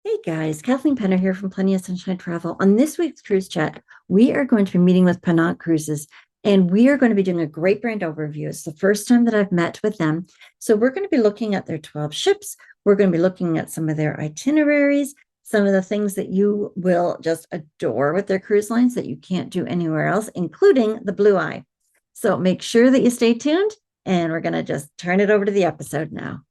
Hey guys, Kathleen Penner here from Plenty of Sunshine Travel. On this week's cruise chat, we are going to be meeting with Ponant Cruises and we are going to be doing a great brand overview. It's the first time that I've met with them. So we're going to be looking at their 12 ships. We're going to be looking at some of their itineraries, some of the things that you will just adore with their cruise lines that you can't do anywhere else, including the Blue Eye. So make sure that you stay tuned and we're going to just turn it over to the episode now.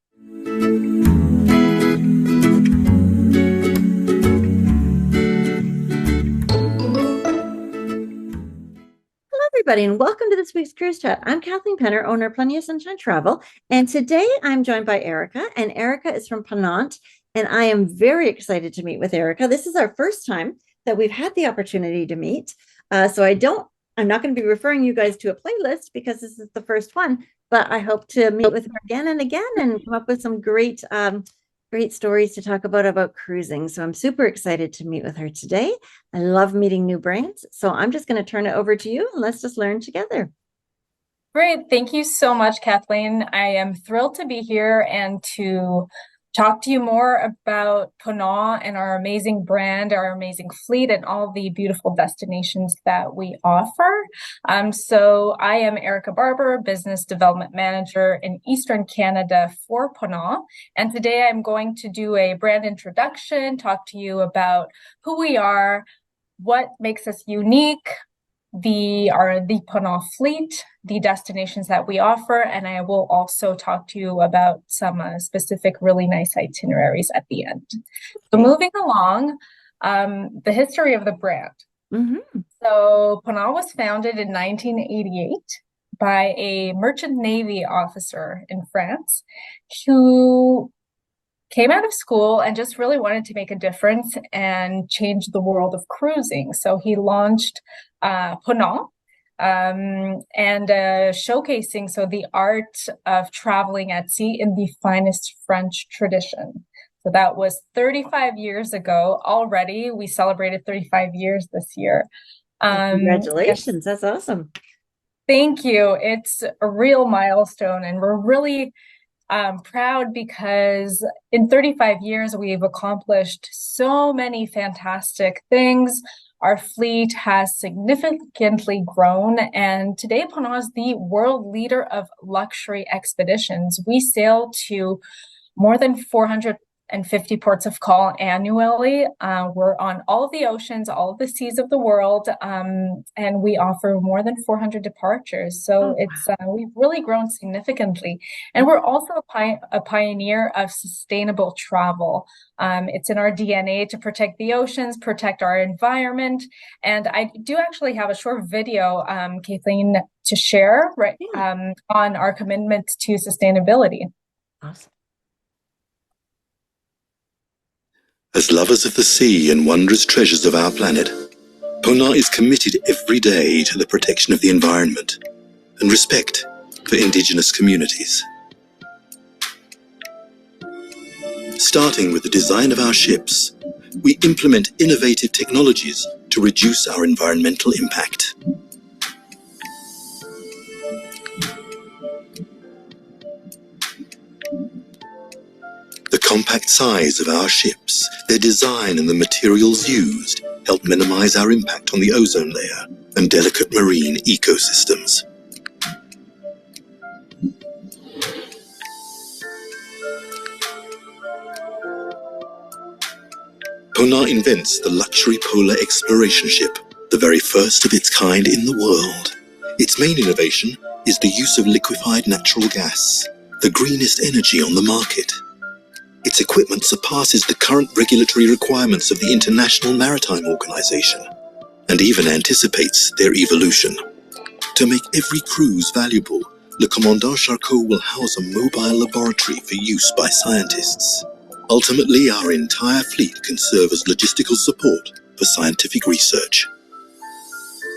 Everybody, and welcome to this week's cruise chat. I'm Kathleen Penner, owner of Plenty of Sunshine Travel, and today I'm joined by Erica, and Erica is from Ponant, and I am very excited to meet with Erica. This is our first time that we've had the opportunity to meet, so I'm not going to be referring you guys to a playlist because this is the first one, but I hope to meet with her again and again and come up with some great stories to talk about cruising. So I'm super excited to meet with her today. I love meeting new brains. So I'm just going to turn it over to you and let's just learn together. Great. Thank you so much, Kathleen. I am thrilled to be here and to talk to you more about Ponant and our amazing brand, our amazing fleet, and all the beautiful destinations that we offer. So I am Erica Barber, Business Development Manager in Eastern Canada for Ponant. And today I'm going to do a brand introduction, talk to you about who we are, what makes us unique, the Ponant fleet, the destinations that we offer, and I will also talk to you about some specific really nice itineraries at the end. So moving along, the history of the brand. Mm-hmm. So Ponant was founded in 1988 by a merchant navy officer in France who came out of school and just really wanted to make a difference and change the world of cruising. So he launched Ponant and showcasing the art of traveling at sea in the finest French tradition. So that was 35 years ago already. We celebrated 35 years this year. Congratulations. Yes. That's awesome. Thank you. It's a real milestone, and we're really proud because in 35 years, we've accomplished so many fantastic things. Our fleet has significantly grown, and today Ponant is the world leader of luxury expeditions. We sail to more than 450 ports of call annually. We're on all of the oceans, all of the seas of the world, and we offer more than 400 departures. So we've really grown significantly. And we're also a pioneer of sustainable travel. It's in our DNA to protect the oceans, protect our environment. And I do actually have a short video, Kathleen, to share on our commitment to sustainability. Awesome. As lovers of the sea and wondrous treasures of our planet, Ponant is committed every day to the protection of the environment and respect for indigenous communities. Starting with the design of our ships, we implement innovative technologies to reduce our environmental impact. The compact size of our ships, their design and the materials used help minimize our impact on the ozone layer and delicate marine ecosystems. Ponant invents the luxury polar exploration ship, the very first of its kind in the world. Its main innovation is the use of liquefied natural gas, the greenest energy on the market. Its equipment surpasses the current regulatory requirements of the International Maritime Organization and even anticipates their evolution. To make every cruise valuable, the Commandant Charcot will house a mobile laboratory for use by scientists. Ultimately, our entire fleet can serve as logistical support for scientific research.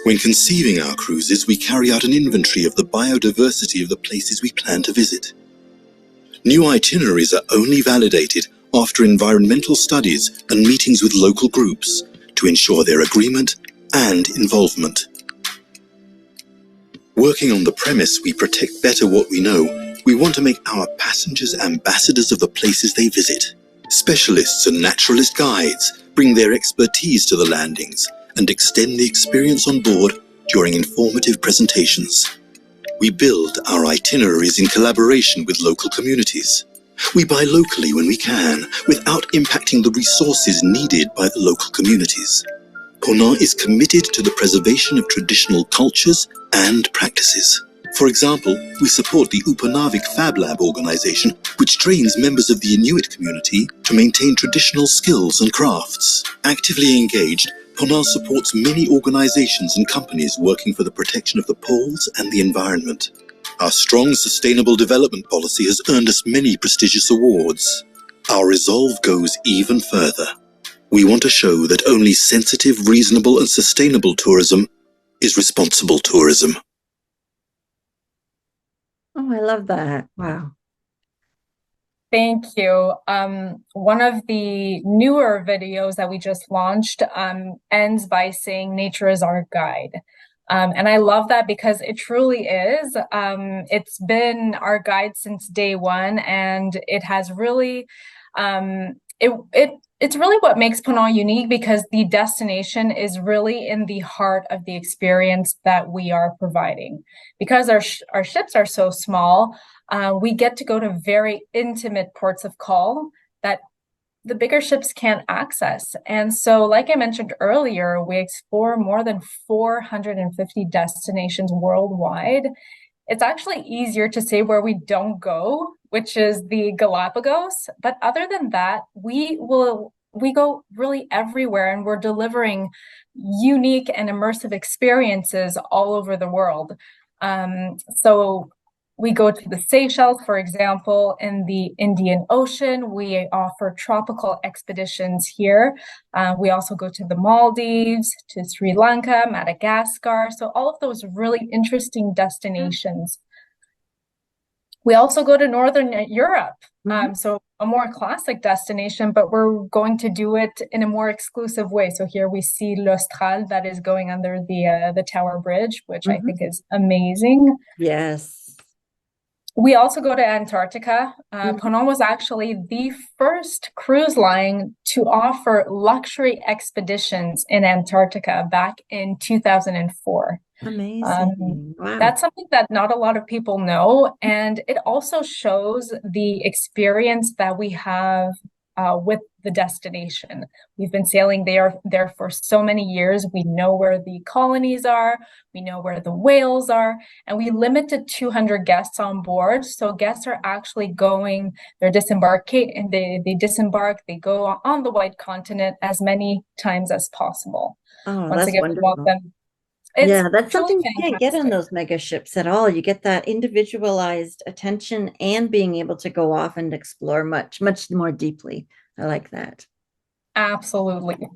When conceiving our cruises, we carry out an inventory of the biodiversity of the places we plan to visit. New itineraries are only validated after environmental studies and meetings with local groups to ensure their agreement and involvement. Working on the premise we protect better what we know, we want to make our passengers ambassadors of the places they visit. Specialists and naturalist guides bring their expertise to the landings and extend the experience on board during informative presentations. We build our itineraries in collaboration with local communities. We buy locally when we can, without impacting the resources needed by the local communities. Ponant is committed to the preservation of traditional cultures and practices. For example, we support the Upernavik Fab Lab organization, which trains members of the Inuit community to maintain traditional skills and crafts. Actively engaged, Ponant supports many organizations and companies working for the protection of the poles and the environment. Our strong sustainable development policy has earned us many prestigious awards. Our resolve goes even further. We want to show that only sensitive, reasonable, and sustainable tourism is responsible tourism. Oh, I love that. Wow. Thank you. One of the newer videos that we just launched ends by saying nature is our guide. And I love that because it truly is. It's been our guide since day one, and it has really, it's really what makes Ponant unique, because the destination is really in the heart of the experience that we are providing. Because our ships are so small, we get to go to very intimate ports of call that the bigger ships can't access. And so, like I mentioned earlier, we explore more than 450 destinations worldwide. It's actually easier to say where we don't go, which is the Galapagos. But other than that, we go really everywhere, and we're delivering unique and immersive experiences all over the world. So we go to the Seychelles, for example, in the Indian Ocean. We offer tropical expeditions here. We also go to the Maldives, to Sri Lanka, Madagascar. So all of those really interesting destinations. We also go to Northern Europe. So a more classic destination, but we're going to do it in a more exclusive way. So here we see l'Austral that is going under the Tower Bridge, which I think is amazing. Yes. We also go to Antarctica. Ponant was actually the first cruise line to offer luxury expeditions in Antarctica back in 2004. Amazing. Wow. That's something that not a lot of people know, and it also shows the experience that we have with the destination. We've been sailing there for so many years. We know where the colonies are, we know where the whales are, and we limited 200 guests on board. So guests are actually going, they disembark, they go on the White Continent as many times as possible. Oh, Once that's again, wonderful. welcome. Yeah, that's something you can't get on those mega ships at all. You get that individualized attention and being able to go off and explore much, much more deeply. I like that. Absolutely.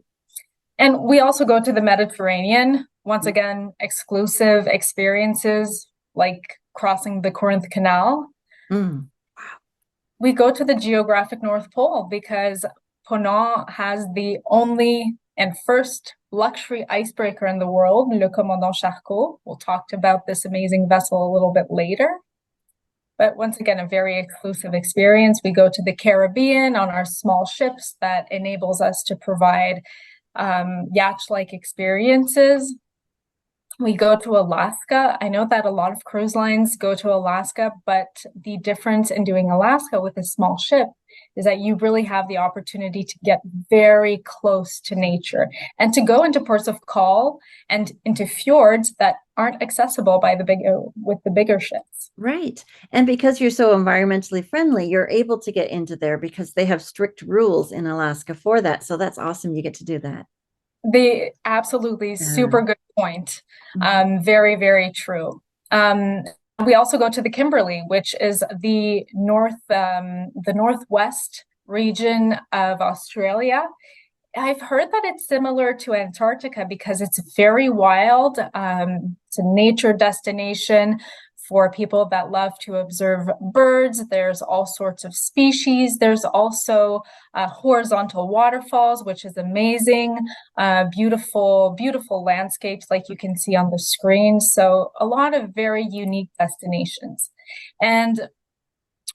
And we also go to the Mediterranean. Once again, exclusive experiences like crossing the Corinth Canal. Wow. We go to the geographic North Pole because Ponant has the only and first luxury icebreaker in the world, Le Commandant Charcot. We'll talk about this amazing vessel a little bit later. But once again, a very exclusive experience. We go to the Caribbean on our small ships that enables us to provide yacht-like experiences. We go to Alaska. I know that a lot of cruise lines go to Alaska, but the difference in doing Alaska with a small ship is that you really have the opportunity to get very close to nature and to go into ports of call and into fjords that aren't accessible by with the bigger ships. Right. And because you're so environmentally friendly, you're able to get into there because they have strict rules in Alaska for that. So that's awesome. You get to do that. They absolutely super good point. Very, very true. We also go to the Kimberley, which is the northwest region of Australia. I've heard that it's similar to Antarctica because it's very wild. It's a nature destination for people that love to observe birds. There's all sorts of species. There's also horizontal waterfalls, which is amazing. Beautiful, beautiful landscapes like you can see on the screen. So a lot of very unique destinations. And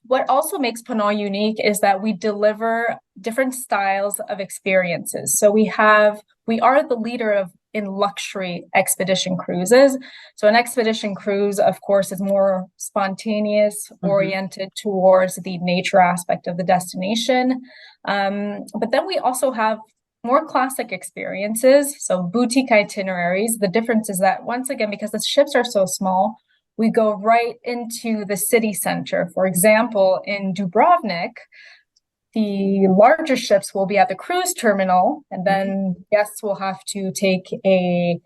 What also makes Ponant unique is that we deliver different styles of experiences. So we are the leader in luxury expedition cruises. So an expedition cruise, of course, is more spontaneous, oriented towards the nature aspect of the destination. But then we also have more classic experiences, so boutique itineraries. The difference is that, once again, because the ships are so small, we go right into the city center. For example, in Dubrovnik, the larger ships will be at the cruise terminal, and then guests will have to take a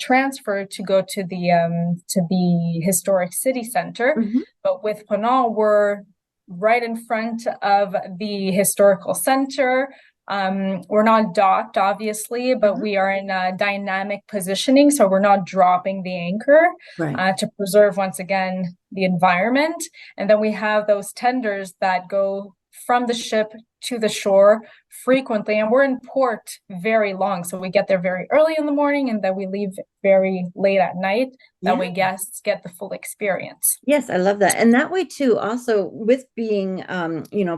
transfer to go to the historic city center. But with Ponant, we're right in front of the historical center. We're not docked, obviously, but we are in a dynamic positioning, so we're not dropping the anchor to preserve, once again, the environment. And then we have those tenders that go from the ship to the shore frequently, and we're in port very long, so we get there very early in the morning and then we leave very late at night. That way guests get the full experience. Yes, I love that. And that way too, also with being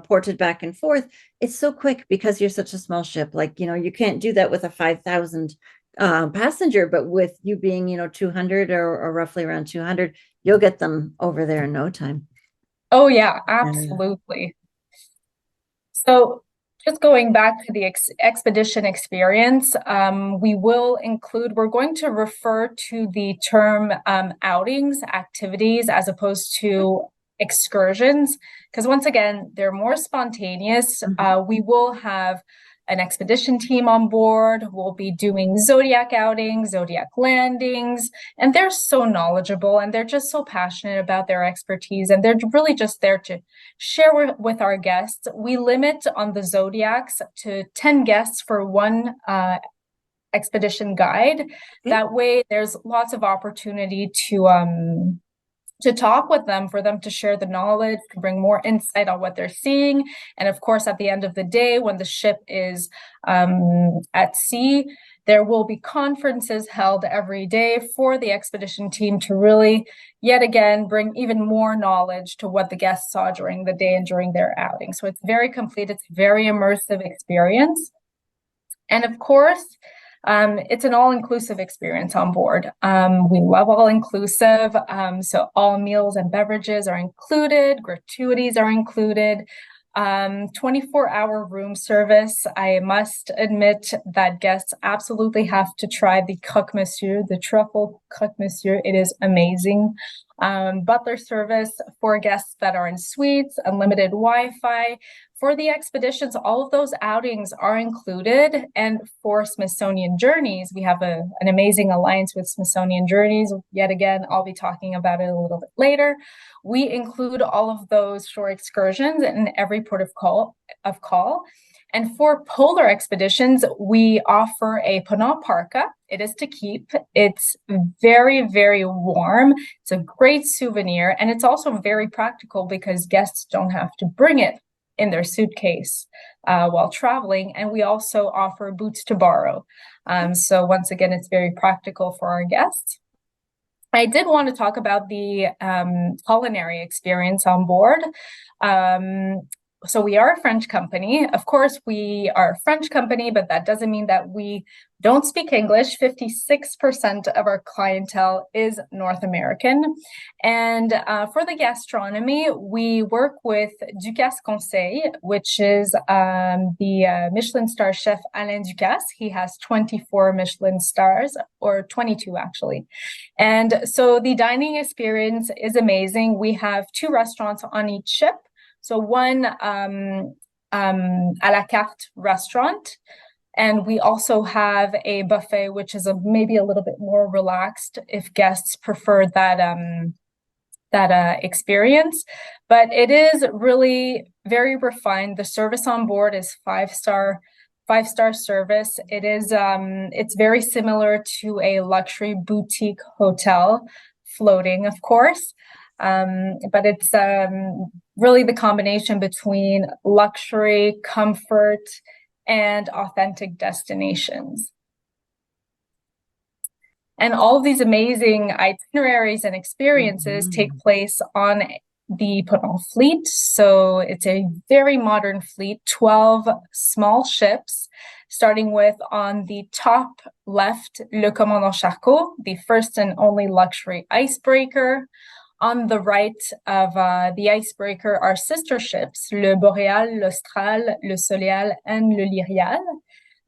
ported back and forth, it's so quick because you're such a small ship. Like, you can't do that with a 5,000 passenger, but with you being 200 or roughly around 200, you'll get them over there in no time. Oh yeah, absolutely. So just going back to the expedition experience, we're going to refer to the term outings, activities, as opposed to excursions, because once again, they're more spontaneous. We will have an expedition team on board. We'll be doing Zodiac outings, Zodiac Landings, and they're so knowledgeable and they're just so passionate about their expertise, and they're really just there to share with our guests. We limit on the Zodiacs to 10 guests for one expedition guide. That way there's lots of opportunity to talk with them, for them to share the knowledge, to bring more insight on what they're seeing. And of course, at the end of the day, when the ship is at sea, there will be conferences held every day for the expedition team to really, yet again, bring even more knowledge to what the guests saw during the day and during their outing. So it's very complete. It's a very immersive experience. And of course, it's an all-inclusive experience on board. We love all-inclusive, so all meals and beverages are included, gratuities are included, 24-hour room service. I must admit that guests absolutely have to try the croque monsieur, the truffle croque monsieur. It is amazing. Butler service for guests that are in suites, unlimited Wi-Fi. For the expeditions, all of those outings are included. And for Smithsonian Journeys, we have an amazing alliance with Smithsonian Journeys. Yet again, I'll be talking about it a little bit later. We include all of those shore excursions in every port of call. And for polar expeditions, we offer a Ponant parka. It is to keep. It's very, very warm. It's a great souvenir. And it's also very practical because guests don't have to bring it in their suitcase while traveling. And we also offer boots to borrow. So once again, it's very practical for our guests. I did want to talk about the culinary experience on board. So we are a French company. Of course, we are a French company, but that doesn't mean that we don't speak English. 56% of our clientele is North American. And for the gastronomy, we work with Ducasse Conseil, which is the Michelin star chef Alain Ducasse. He has 24 Michelin stars, or 22 actually. And so the dining experience is amazing. We have 2 restaurants on each ship. So one à la carte restaurant, and we also have a buffet, which is maybe a little bit more relaxed if guests prefer that experience. But it is really very refined. The service on board is five-star service. It is it's very similar to a luxury boutique hotel, floating, of course. But it's really the combination between luxury, comfort, and authentic destinations. And all of these amazing itineraries and experiences take place on the Ponant fleet. So it's a very modern fleet, 12 small ships, starting with on the top left, Le Commandant Charcot, the first and only luxury icebreaker. On the right of the icebreaker are sister ships, Le Boréal, l'Austral, Le Soleil, and Le Lyrial.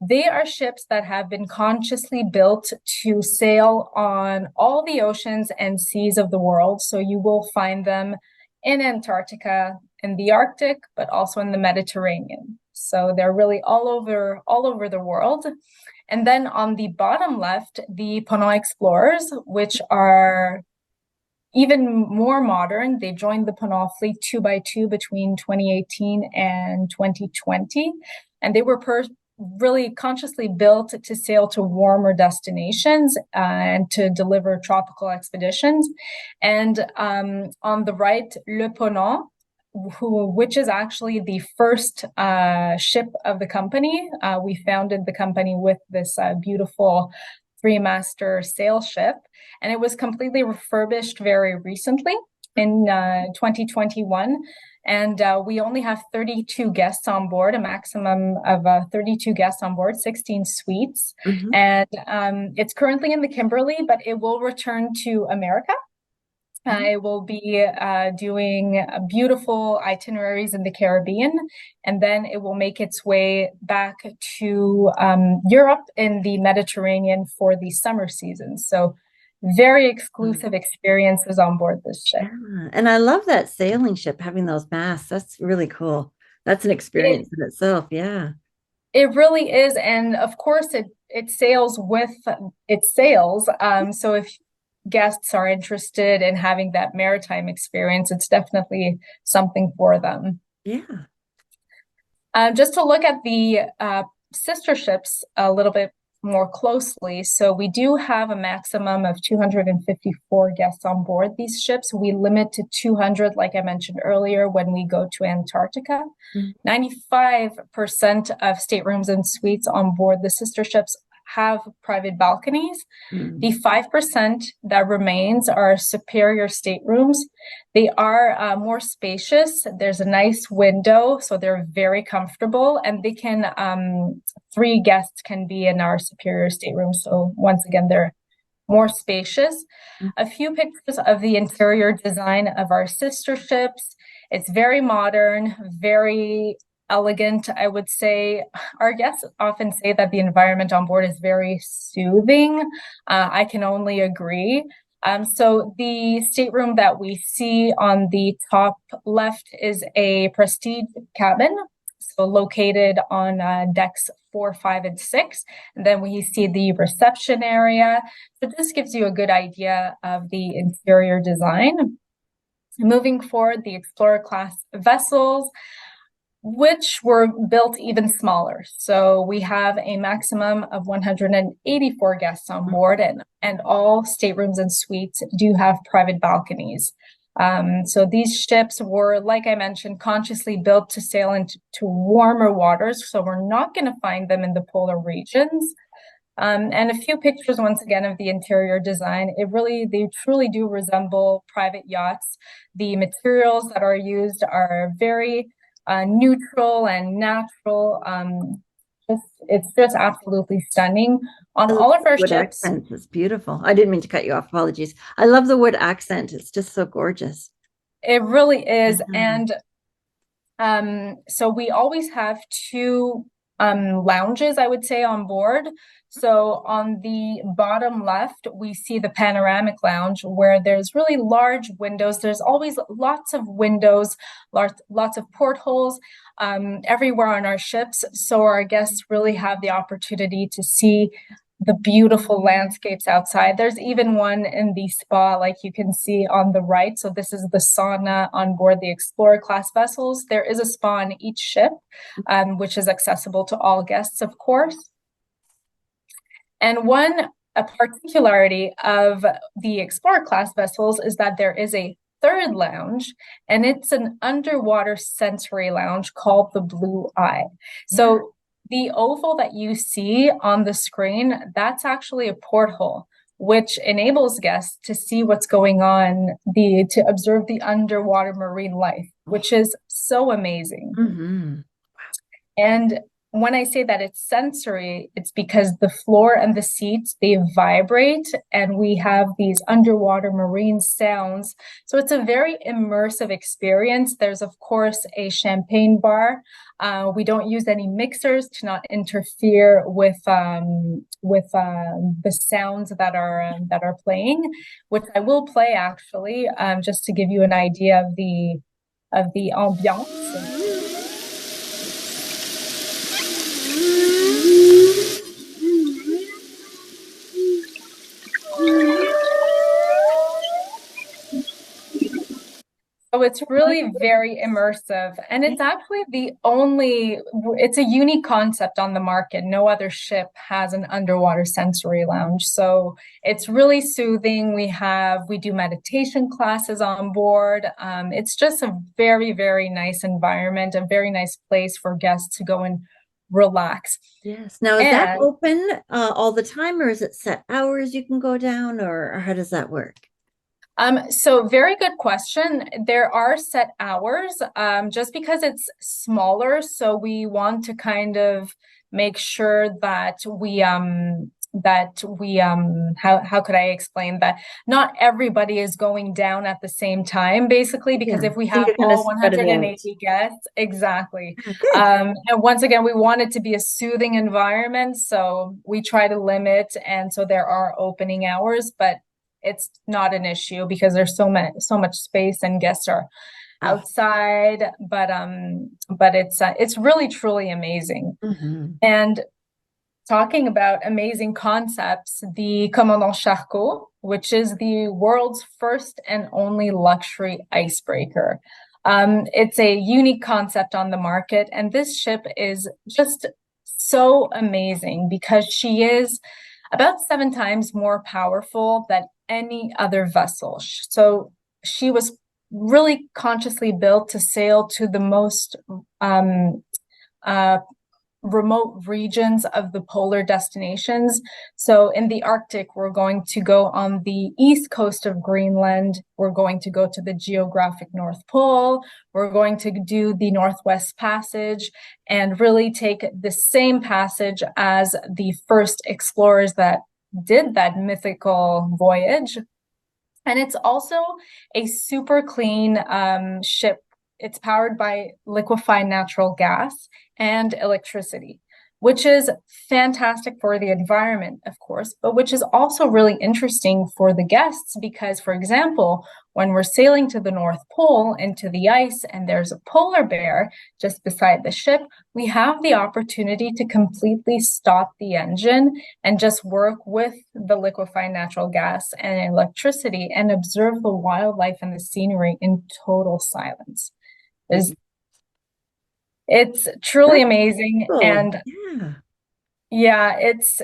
They are ships that have been consciously built to sail on all the oceans and seas of the world. So you will find them in Antarctica, in the Arctic, but also in the Mediterranean. So they're really all over the world. And then on the bottom left, the Ponant Explorers, which are even more modern. They joined the Ponant fleet 2x2 between 2018 and 2020. And they were really consciously built to sail to warmer destinations and to deliver tropical expeditions. And on the right, Le Ponant, which is actually the first ship of the company. We founded the company with this beautiful three-master sail ship, and it was completely refurbished very recently in 2021. And we only have 32 guests on board, a maximum of 32 guests on board, 16 suites. Mm-hmm. And it's currently in the Kimberley, but it will return to America. It will be doing beautiful itineraries in the Caribbean, and then it will make its way back to Europe in the Mediterranean for the summer season. So very exclusive experiences on board this ship. Yeah. And I love that sailing ship having those masts. That's really cool. That's an experience in itself. Yeah. It really is. And of course, it sails with its sails. So if guests are interested in having that maritime experience, it's definitely something for them. Yeah. Just to look at the sister ships a little bit more closely. So we do have a maximum of 254 guests on board these ships. We limit to 200, like I mentioned earlier, when we go to Antarctica. 95% of staterooms and suites on board the sister ships have private balconies. The 5% that remains are superior staterooms. They are more spacious. There's a nice window, so they're very comfortable, and they can 3 guests can be in our superior stateroom. So once again, they're more spacious. A few pictures of the interior design of our sister ships. It's very modern, very elegant, I would say. Our guests often say that the environment on board is very soothing. I can only agree. So the stateroom that we see on the top left is a prestige cabin, so located on decks 4, 5, and 6. And then we see the reception area. So this gives you a good idea of the interior design. Moving forward, the Explorer class vessels, which were built even smaller. So we have a maximum of 184 guests on board, and all staterooms and suites do have private balconies. So these ships were, like I mentioned, consciously built to sail into warmer waters. So we're not going to find them in the polar regions. And a few pictures, once again, of the interior design. They truly do resemble private yachts. The materials that are used are very neutral and natural. It's just absolutely stunning. On all of our wood ships, accent is beautiful. I didn't mean to cut you off. Apologies. I love the wood accent. It's just so gorgeous. It really is. And so we always have 2 lounges, I would say, on board. So on the bottom left, we see the panoramic lounge, where there's really large windows. There's always lots of windows, lots of portholes everywhere on our ships. So our guests really have the opportunity to see the beautiful landscapes outside. There's even one in the spa, like you can see on the right. So this is the sauna on board the Explorer class vessels. There is a spa on each ship, which is accessible to all guests, of course. And a particularity of the Explorer class vessels is that there is a 3rd lounge, and it's an underwater sensory lounge called the Blue Eye. So the oval that you see on the screen, that's actually a porthole which enables guests to see what's going on, to observe the underwater marine life, which is so amazing. Mm-hmm. And when I say that it's sensory, it's because the floor and the seats, they vibrate, and we have these underwater marine sounds. So it's a very immersive experience. There's, of course, a champagne bar. We don't use any mixers to not interfere with the sounds that are playing, which I will play actually, just to give you an idea of the ambiance. So it's really very immersive, and it's actually it's a unique concept on the market. No other ship has an underwater sensory lounge. So it's really soothing. We do meditation classes on board. It's just a very, very nice environment, a very nice place for guests to go and relax. Yes. Now, is that open all the time, or is it set hours you can go down, or how does that work? So very good question. There are set hours, just because it's smaller. So we want to kind of make sure that how could I explain that? Not everybody is going down at the same time, basically, because if we have all 180 guests, exactly. And once again, we want it to be a soothing environment. So we try to limit, and so there are opening hours, but it's not an issue because there's so much space and guests are outside, but it's really truly amazing. Mm-hmm. And talking about amazing concepts, the Commandant Charcot, which is the world's first and only luxury icebreaker. It's a unique concept on the market, and this ship is just so amazing because she is about 7 times more powerful than any other vessel. So she was really consciously built to sail to the most remote regions of the polar destinations. So in the Arctic, we're going to go on the east coast of Greenland. We're going to go to the geographic North Pole. We're going to do the Northwest Passage and really take the same passage as the first explorers that did that mythical voyage. And it's also a super clean ship. It's powered by liquefied natural gas and electricity, which is fantastic for the environment, of course, but which is also really interesting for the guests because, for example, when we're sailing to the North Pole into the ice and there's a polar bear just beside the ship, we have the opportunity to completely stop the engine and just work with the liquefied natural gas and electricity and observe the wildlife and the scenery in total silence. It's truly amazing. Cool. And it's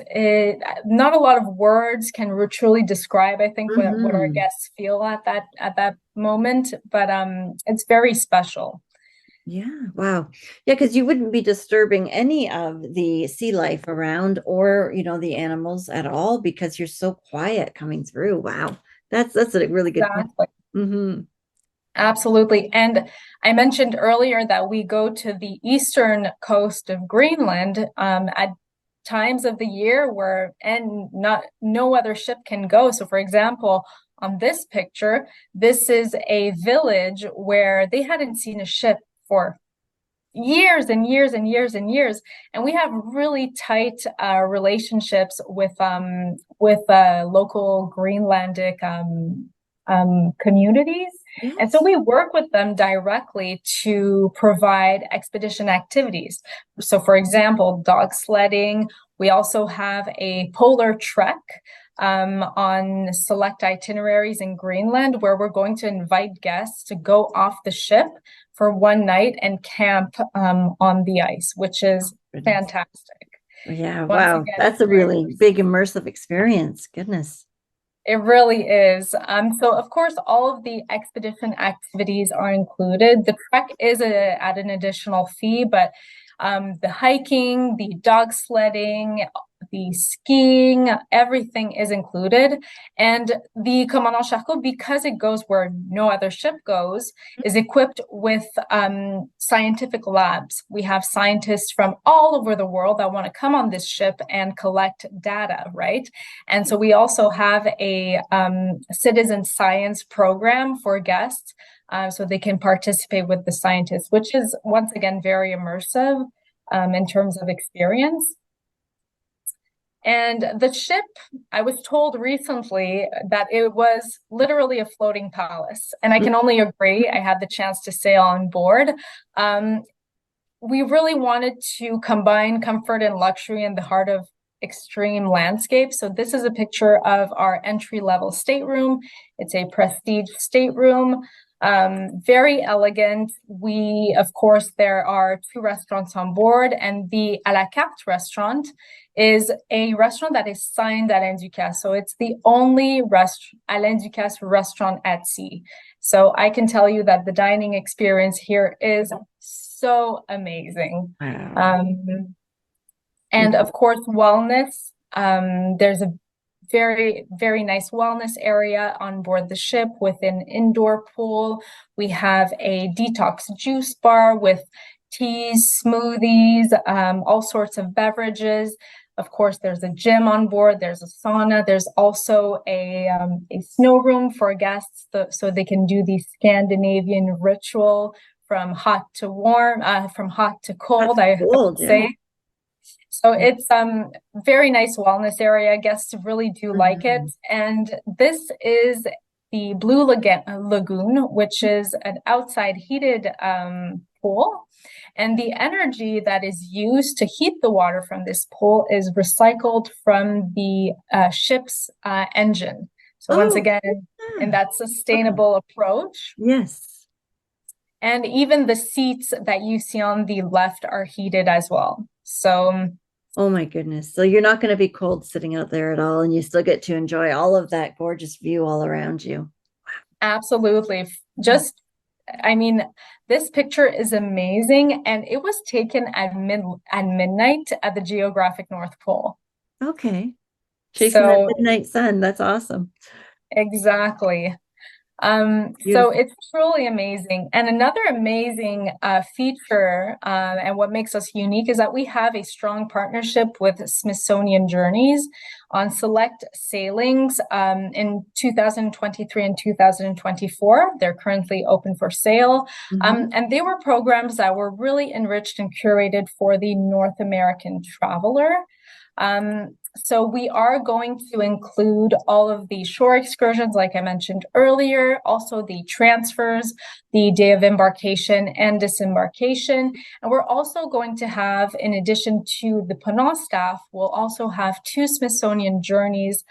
not a lot of words can truly describe, I think, what our guests feel at that moment, but it's very special. Yeah. Wow. Yeah, because you wouldn't be disturbing any of the sea life around or, the animals at all because you're so quiet coming through. Wow. That's a really good point. Mm-hmm. Absolutely. And I mentioned earlier that we go to the eastern coast of Greenland at times of the year no other ship can go. So for example, on this picture, this is a village where they hadn't seen a ship for years and years and years and years. And we have really tight relationships with local Greenlandic communities. Yes. And so we work with them directly to provide expedition activities. So for example, dog sledding. We also have a polar trek on select itineraries in Greenland where we're going to invite guests to go off the ship for one night and camp on the ice, which is fantastic. Yeah, wow. That's a really big immersive experience. Goodness. It really is. So of course, all of the expedition activities are included. The trek is at an additional fee, but the hiking, the dog sledding, the skiing, everything is included. And the Commandant Charcot, because it goes where no other ship goes, is equipped with scientific labs. We have scientists from all over the world that want to come on this ship and collect data, right? And so we also have a citizen science program for guests, so they can participate with the scientists, which is once again very immersive in terms of experience. And the ship, I was told recently that it was literally a floating palace, and I can only agree. I had the chance to sail on board. We really wanted to combine comfort and luxury in the heart of extreme landscape. So this is a picture of our entry-level stateroom. It's a prestige stateroom. Very elegant. Of course, there are 2 restaurants on board, and the à la carte restaurant is a restaurant that is signed Alain Ducasse. So it's the only Alain Ducasse restaurant at sea. So I can tell you that the dining experience here is so amazing. Wow. And of course, wellness. There's a very, very nice wellness area on board the ship with an indoor pool. We have a detox juice bar with teas, smoothies, all sorts of beverages. Of course, there's a gym on board. There's a sauna. There's also a snow room for guests, so they can do the Scandinavian ritual from hot to warm, from hot to cold, I would say. So it's very nice wellness area. Guests really do like it. And this is the Blue Lagoon, which is an outside heated pool. And the energy that is used to heat the water from this pool is recycled from the ship's engine. So once again, in that sustainable approach. Yes. And even the seats that you see on the left are heated as well. So oh my goodness. So you're not going to be cold sitting out there at all, and you still get to enjoy all of that gorgeous view all around you. Absolutely. Just, I mean, this picture is amazing, and it was taken at midnight at the geographic North Pole. Okay. Chasing that midnight sun. That's awesome. Exactly. So it's truly amazing. And another amazing feature and what makes us unique is that we have a strong partnership with Smithsonian Journeys on select sailings in 2023 and 2024. They're currently open for sale. And they were programs that were really enriched and curated for the North American traveler. So we are going to include all of the shore excursions, like I mentioned earlier, also the transfers, the day of embarkation and disembarkation. And we're also going to have, in addition to the Ponant staff, we'll also have 2 Smithsonian Journeys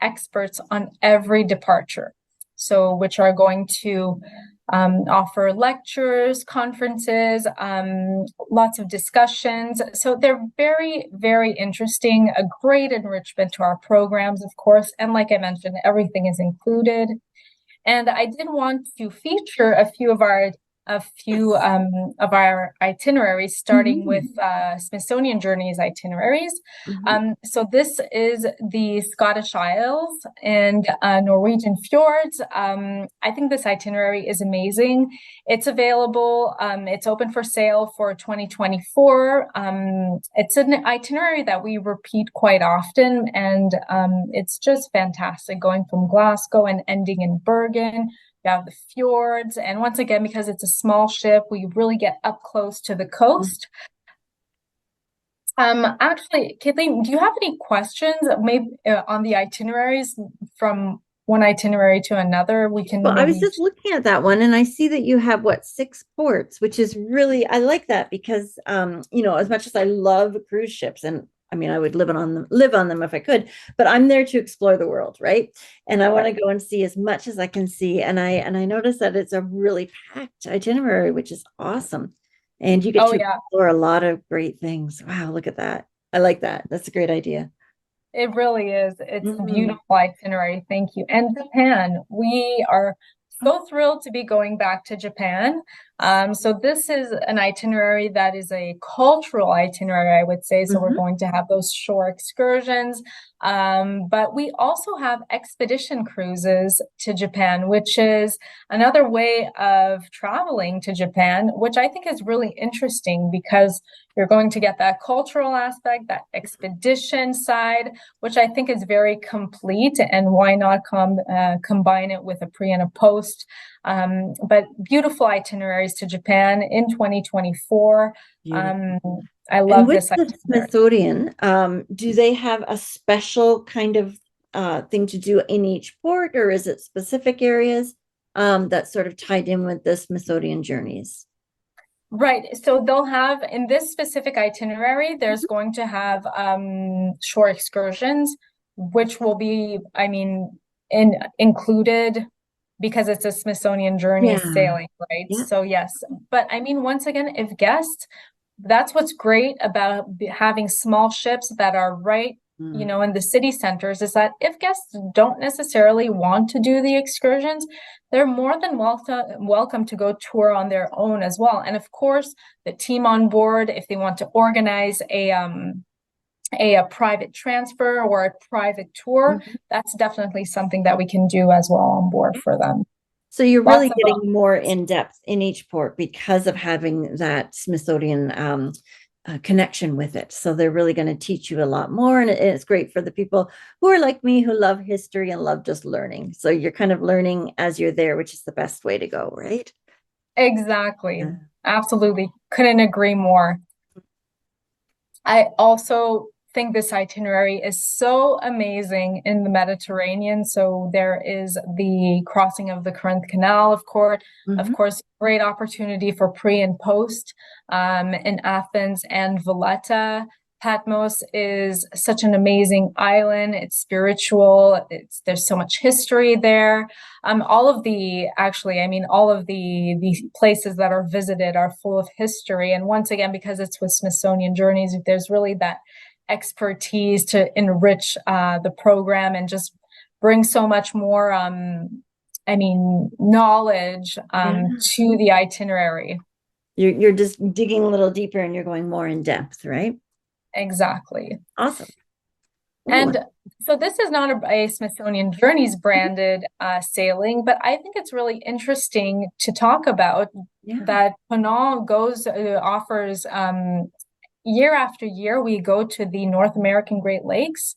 experts on every departure. So which are going to offer lectures, conferences, lots of discussions. So they're very, very interesting, a great enrichment to our programs, of course. And like I mentioned, everything is included. And I did want to feature a few of our itineraries, starting with Smithsonian Journeys itineraries. So this is the Scottish Isles and Norwegian fjords. I think this itinerary is amazing. It's available. It's open for sale for 2024. It's an itinerary that we repeat quite often, and it's just fantastic, going from Glasgow and ending in Bergen. You have the fjords, and once again, because it's a small ship, we really get up close to the coast. Actually, Kathleen, do you have any questions maybe on the itineraries from one itinerary to another? We can. Well, I was just looking at that one, and I see that you have 6 ports, which is really, I like that because as much as I love cruise ships, and I mean, I would live on them if I could, but I'm there to explore the world, right? And I want to go and see as much as I can see. And I noticed that it's a really packed itinerary, which is awesome. And you get to explore a lot of great things. Wow, look at that. I like that. That's a great idea. It really is. It's a beautiful itinerary. Thank you. And Japan, we are so thrilled to be going back to Japan. So this is an itinerary that is a cultural itinerary, I would say. So we're going to have those shore excursions, but we also have expedition cruises to Japan, which is another way of traveling to Japan, which I think is really interesting because you're going to get that cultural aspect, that expedition side, which I think is very complete. And why not combine it with a pre and a post? But beautiful itineraries to Japan in 2024. I love this itinerary. The Smithsonian, do they have a special kind of thing to do in each port, or is it specific areas that's sort of tied in with the Smithsonian journeys? Right. So they'll have in this specific itinerary, there's going to have shore excursions, which will be, I mean, included because it's a Smithsonian journey sailing, right? Yeah. So yes, but I mean, once again, if guests, that's what's great about having small ships that are right, you know, in the city centers, is that if guests don't necessarily want to do the excursions, they're more than welcome to go tour on their own as well. And of course, the team on board, if they want to organize a private transfer or a private tour, that's definitely something that we can do as well on board for them. So you're really getting more in depth in each port because of having that Smithsonian connection with it. So they're really going to teach you a lot more. And it's great for the people who are like me, who love history and love just learning. So you're kind of learning as you're there, which is the best way to go, right? Exactly. Yeah. Absolutely. Couldn't agree more. I also think this itinerary is so amazing in the Mediterranean. So there is the crossing of the Corinth Canal, of course, great opportunity for pre and post in Athens and Valletta. Patmos is such an amazing island. It's spiritual. There's so much history there. All of the places that are visited are full of history. And once again, because it's with Smithsonian Journeys, there's really that expertise to enrich the program and just bring so much more knowledge to the itinerary. You're just digging a little deeper and you're going more in depth, right? Exactly. Awesome. And so this is not a Smithsonian Journeys branded sailing, but I think it's really interesting to talk about that Ponant offers year after year, we go to the North American Great Lakes.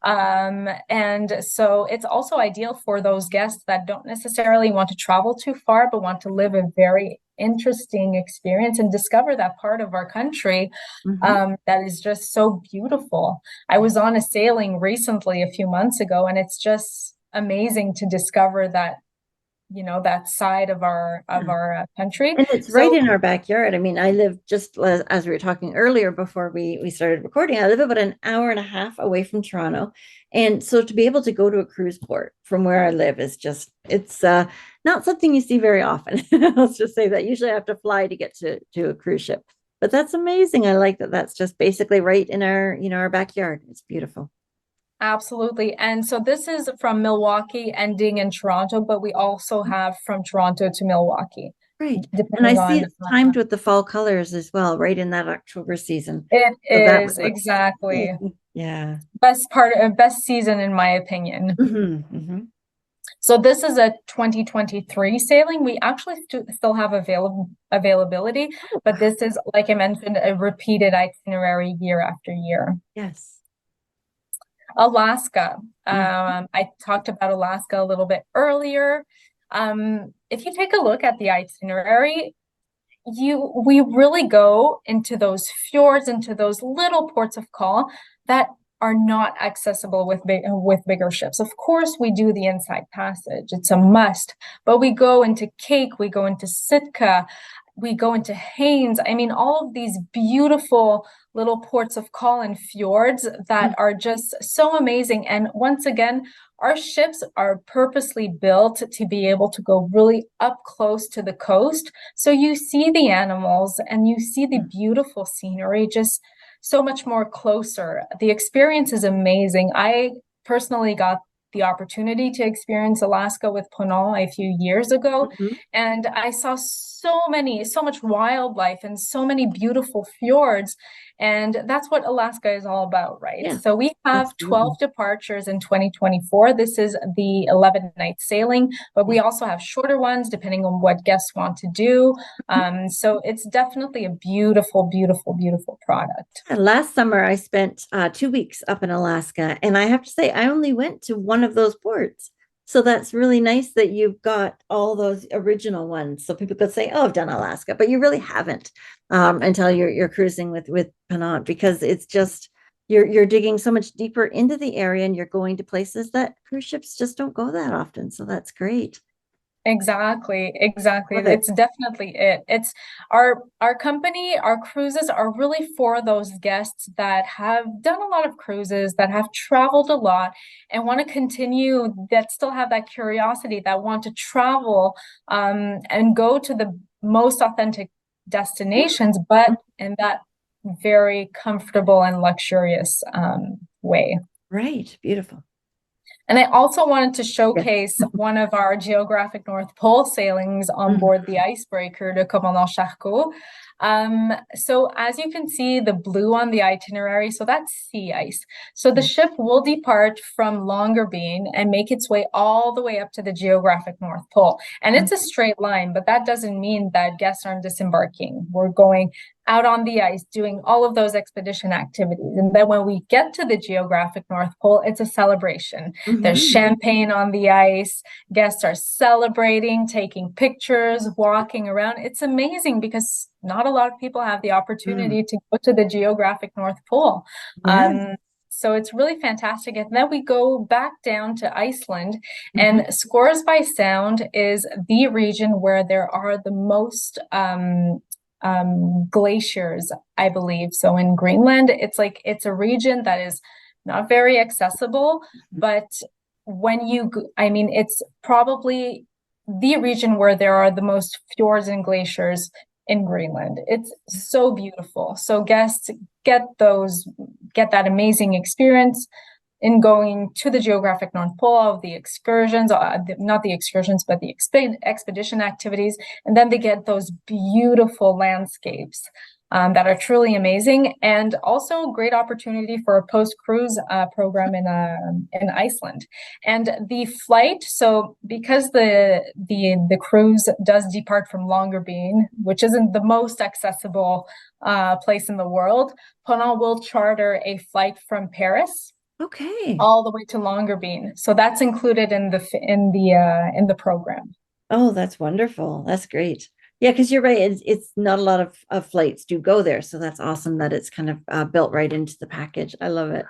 And so it's also ideal for those guests that don't necessarily want to travel too far, but want to live a very interesting experience and discover that part of our country that is just so beautiful. I was on a sailing recently a few months ago, and it's just amazing to discover that, you know, that side of our country. And it's right in our backyard. I mean, I live just as we were talking earlier before we started recording, I live about an hour and a half away from Toronto. And so to be able to go to a cruise port from where I live is just, it's not something you see very often. Let's just say that. Usually I have to fly to get to a cruise ship. But that's amazing. I like that that's just basically right in our, you know, our backyard. It's beautiful. Absolutely. And so this is from Milwaukee ending in Toronto, but we also have from Toronto to Milwaukee. Right. And I see it's timed with the fall colors as well, right in that October season. It is, exactly. Yeah. Best season in my opinion. So this is a 2023 sailing. We actually still have availability, but this is, like I mentioned, a repeated itinerary year after year. Yes. Alaska. I talked about Alaska a little bit earlier. If you take a look at the itinerary, we really go into those fjords, into those little ports of call that are not accessible with bigger ships. Of course, we do the inside passage. It's a must. But we go into Cake, we go into Sitka, we go into Haines. I mean, all of these beautiful little ports of call and fjords that are just so amazing. And once again, our ships are purposely built to be able to go really up close to the coast. So you see the animals and you see the beautiful scenery just so much more closer. The experience is amazing. I personally got the opportunity to experience Alaska with Ponant a few years ago, Mhm. and I saw so much wildlife and so many beautiful fjords. And that's what Alaska is all about, right? Yeah, So we have absolutely. 12 departures in 2024. This is the 11-night sailing, but we also have shorter ones depending on what guests want to do. So it's definitely a beautiful, beautiful, beautiful product. And last summer, I spent 2 weeks up in Alaska, and I have to say, I only went to one of those ports. So that's really nice that you've got all those original ones. So people could say, "Oh, I've done Alaska," but you really haven't until you're cruising with Ponant, because it's just you're digging so much deeper into the area, and you're going to places that cruise ships just don't go that often. So that's great. Exactly, exactly. Love it. It's definitely it. It's our company, our cruises are really for those guests that have done a lot of cruises, that have traveled a lot and want to continue, that still have that curiosity, that want to travel and go to the most authentic destinations, but in that very comfortable and luxurious way. Right. Beautiful. And I also wanted to Yeah. showcase one of our geographic North Pole sailings on Mhm. board the icebreaker, the Commandant Charcot. So as you can see, the blue on the itinerary, so that's sea ice. So the ship will depart from Longyearbyen and make its way all the way up to the geographic North Pole. And it's a straight line, but that doesn't mean that guests aren't disembarking. We're going out on the ice, doing all of those expedition activities. And then when we get to the geographic North Pole, it's a celebration. There's Mhm. champagne on the ice. Guests are celebrating, taking pictures, walking around. It's amazing because not a lot of people have the opportunity to go to the geographic North Pole. Yeah. So it's really fantastic. And then we go back down to Iceland, Mhm. and Scores by Sound is the region where there are the most glaciers, I believe. So in Greenland, it's a region that is not very accessible, but I mean, it's probably the region where there are the most fjords and glaciers in Greenland. It's so beautiful. So guests get that amazing experience in going to the geographic North Pole, of the excursions, not the excursions, but the expedition activities. And then they get those beautiful landscapes that are truly amazing, and also a great opportunity for a post-cruise program in Iceland. And the flight, so because the cruise does depart from Longyearbyen, which isn't the most accessible place in the world, Ponant will charter a flight from Paris Okay. all the way to Longyearbyen. So that's included in the program. Oh, that's wonderful. That's great. Yeah, because you're right. It's not a lot of flights do go there. So that's awesome that it's kind of built right into the package. I love it.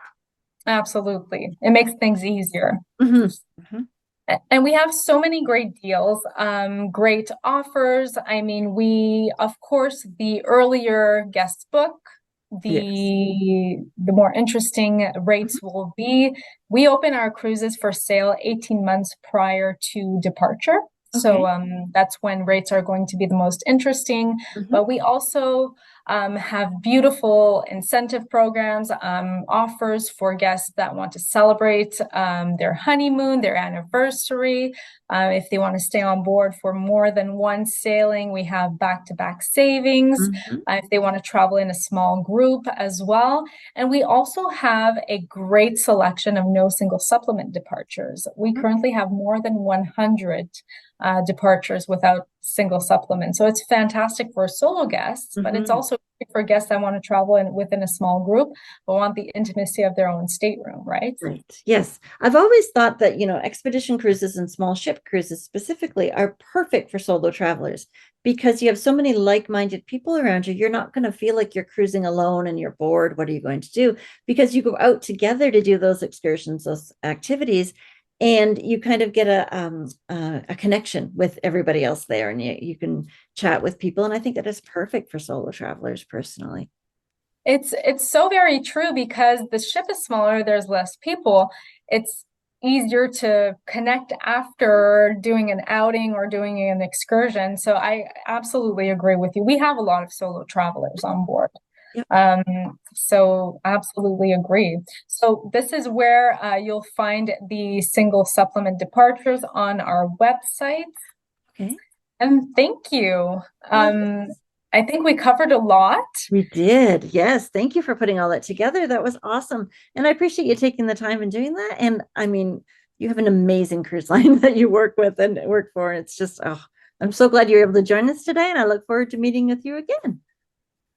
Absolutely. It makes things easier. Mhm. Mhm. And we have so many great deals, great offers. I mean, of course, the earlier guests book, Yes. the more interesting rates will be. We open our cruises for sale 18 months prior to departure. So Okay. that's when rates are going to be the most interesting. Mhm. But we also have beautiful incentive programs, offers for guests that want to celebrate their honeymoon, their anniversary. If they want to stay on board for more than one sailing, we have back-to-back savings. Mhm. If they want to travel in a small group as well. And we also have a great selection of no single supplement departures. We currently have more than 100 departures without single supplement. So it's fantastic for solo guests, but it's Mhm. also great for guests that want to travel within a small group, but want the intimacy of their own stateroom, right? Right. Yes. I've always thought that, expedition cruises and small ship cruises specifically are perfect for solo travelers because you have so many like-minded people around you. You're not going to feel like you're cruising alone and you're bored. What are you going to do? Because you go out together to do those excursions, those activities, and you kind of get a connection with everybody else there, and you can chat with people. And I think that is perfect for solo travelers personally. It's so very true because the ship is smaller, there's less people. It's easier to connect after doing an outing or doing an excursion. So I absolutely agree with you. We have a lot of solo travelers on board. Yep. So absolutely agree. So this is where you'll find the single supplement departures on our website. Okay. And thank you. Well, I think we covered a lot. we did. Yes. Thank you for putting all that together. That was awesome. And I appreciate you taking the time and doing that. And I mean, you have an amazing cruise line that you work with and work for. And it's just, oh, I'm so glad you're able to join us today. And I look forward to meeting with you again.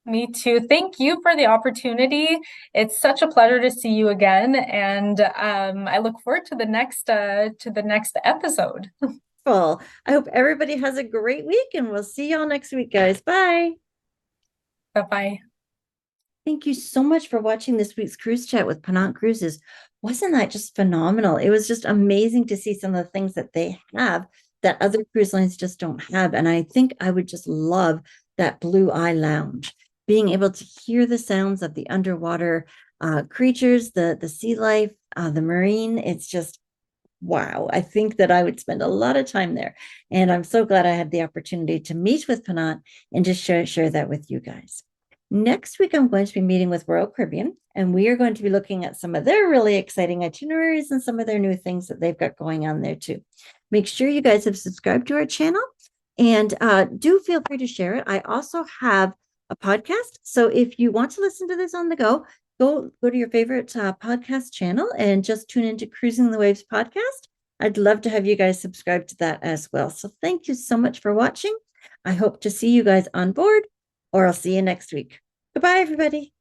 Me too. Thank you for the opportunity. It's such a pleasure to see you again. And I look forward to the next episode. Well, I hope everybody has a great week and we'll see y'all next week, guys. Bye. Bye-bye. Thank you so much for watching this week's cruise chat with Ponant Cruises. Wasn't that just phenomenal? It was just amazing to see some of the things that they have that other cruise lines just don't have. And I think I would just love that Blue Eye Lounge, being able to hear the sounds of the underwater creatures, the sea life, the marine. It's just, wow. I think that I would spend a lot of time there. And I'm so glad I had the opportunity to meet with Ponant and just share that with you guys. Next week, I'm going to be meeting with Royal Caribbean, and we are going to be looking at some of their really exciting itineraries and some of their new things that they've got going on there too. Make sure you guys have subscribed to our channel and do feel free to share it. I also have a podcast. So if you want to listen to this on the go to your favorite podcast channel and just tune into Cruising the Waves podcast. I'd love to have you guys subscribe to that as well. So thank you so much for watching. I hope to see you guys on board, or I'll see you next week. Goodbye, everybody.